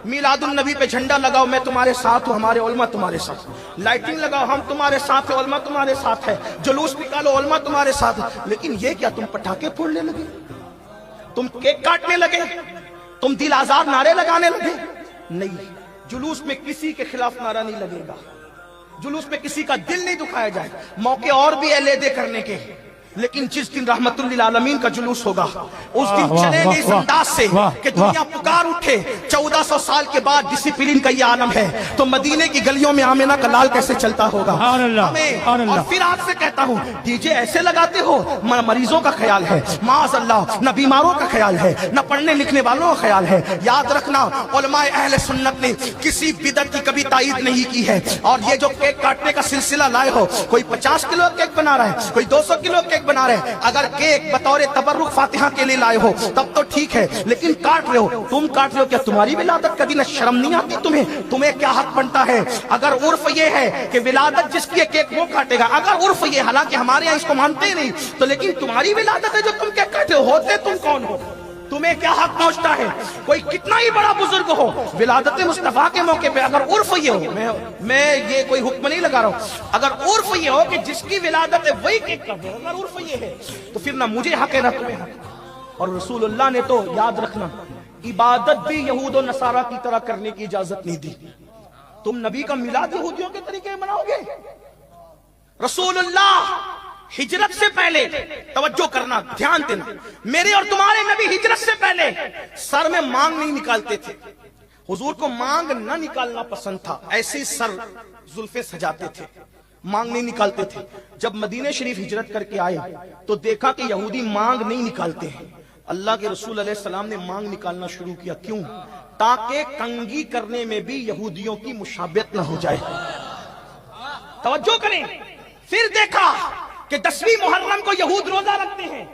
میلاد النبی پہ جھنڈا لگاؤ میں تمہارے ساتھ ہوں، ہمارے علماء تمہارے ساتھ، لائٹنگ لگاؤ ہم تمہارے ساتھ ہیں، علماء تمہارے ساتھ ہے، جلوس نکالو علماء تمہارے ساتھ ہے۔ لیکن یہ کیا تم پٹاخے پھوڑنے لگے، تم کیک کاٹنے لگے، تم دل آزار نعرے لگانے لگے؟ نہیں، جلوس میں کسی کے خلاف نعرہ نہیں لگے گا، جلوس میں کسی کا دل نہیں دکھایا جائے، موقع اور بھی علیحدے کرنے کے، لیکن جس دن رحمت للعالمین کا جلوس ہوگا اس دن چلیں گے اس انداز سے کہ دنیا پکار اٹھے 1400 سال کے بعد ڈسپلن کا یہ عالم ہے تو مدینے کی گلیوں میں آمنہ کا لال کیسے چلتا ہوگا ہمیں۔ اور پھر آپ سے کہتا ہوں ڈی جے ایسے لگاتے ہو، مریضوں کا خیال ہے معاذ اللہ، نہ بیماروں کا خیال ہے نہ پڑھنے لکھنے والوں کا خیال ہے۔ یاد رکھنا علماء اہل سنت نے کسی بدعت کی کبھی تائید نہیں کی ہے، اور یہ جو کیک کاٹنے کا سلسلہ لائے ہو، کوئی 50 کلو کیک بنا رہا ہے، کوئی 200 کلو کیک بنا رہے ہیں، اگر کیک بطور تبرک فاتحہ کے لیے لائے ہو تب تو ٹھیک ہے، لیکن کاٹ رہے ہو، تم کاٹ رہے ہو، کیا تمہاری ولادت کا دن شرم نہیں آتی تمہیں کیا حق بنتا ہے؟ اگر عرف یہ ہے کہ ولادت جس کی کیک وہ کاٹے گا، اگر عرف یہ، حالانکہ ہمارے یہاں اس کو مانتے ہی نہیں، تو لیکن تمہاری ولادت ہے جو تم کیک کاٹے ہوتے تم کون ہو؟ تمہیں کیا حق پہنچتا ہے؟ کوئی کتنا ہی بڑا بزرگ ہو، ولادت مصطفیٰ کے موقع پہ اگر عرف یہ ہو، میں یہ کوئی حکم نہیں لگا رہا ہوں، اگر عرف یہ ہو کہ جس کی ولادت ہے وہی کیک کاٹے، اگر عرف یہ ہے تو پھر نہ مجھے حق ہے نہ تمہیں حق۔ اور رسول اللہ نے تو یاد رکھنا عبادت بھی یہود و نصارہ کی طرح کرنے کی اجازت نہیں دی۔ تم نبی کا میلاد یہودیوں کے طریقے مناؤ گے؟ رسول اللہ ہجرت سے پہلے، توجہ کرنا دھیان دینا، میرے اور تمہارے نبی ہجرت سے پہلے سر میں مانگ نہیں نکالتے تھے، حضور کو مانگ نہ نکالنا پسند تھا، ایسے سر زلفیں سجاتے تھے، مانگ نہیں نکالتے تھے۔ جب مدینہ شریف ہجرت کر کے آئے تو دیکھا کہ یہودی مانگ نہیں نکالتے ہیں، اللہ کے رسول علیہ السلام نے مانگ نکالنا شروع کیا۔ کیوں؟ تاکہ کنگھی کرنے میں بھی یہودیوں کی مشابہت نہ ہو جائے۔ توجہ کریں، پھر دیکھا کہ 10ویں محرم کو یہود روزہ رکھتے ہیں،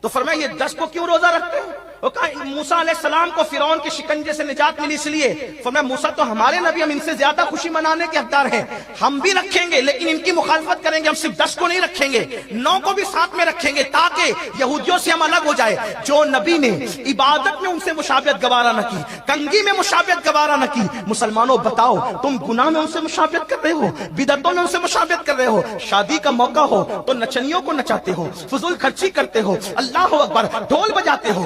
تو فرمایا یہ 10 کو کیوں روزہ رکھتے ہیں؟ وہ کہا موسیٰ علیہ السلام کو فرعون کے شکنجے سے نجات ملی اس لیے۔ فرمایا موسیٰ تو ہمارے نبی، ہم ان سے زیادہ خوشی منانے کے حقدار ہیں، ہم بھی رکھیں گے لیکن ان کی مخالفت کریں گے، ہم صرف 10 کو نہیں رکھیں گے، 9 کو بھی ساتھ میں رکھیں گے تاکہ یہودیوں سے ہم الگ ہو جائے۔ جو نبی نے عبادت میں ان سے مشابہت گوارا نہ کی، کنگھی میں مشابہت گوارا نہ کی، مسلمانوں بتاؤ تم گناہ میں ان سے مشابہت کر رہے ہو، بدعتوں میں ان سے مشابہت کر رہے ہو، شادی کا موقع ہو تو نچنیوں کو نچاتے ہو، فضول خرچی کرتے ہو، اللہ اکبر ڈھول بجاتے ہو۔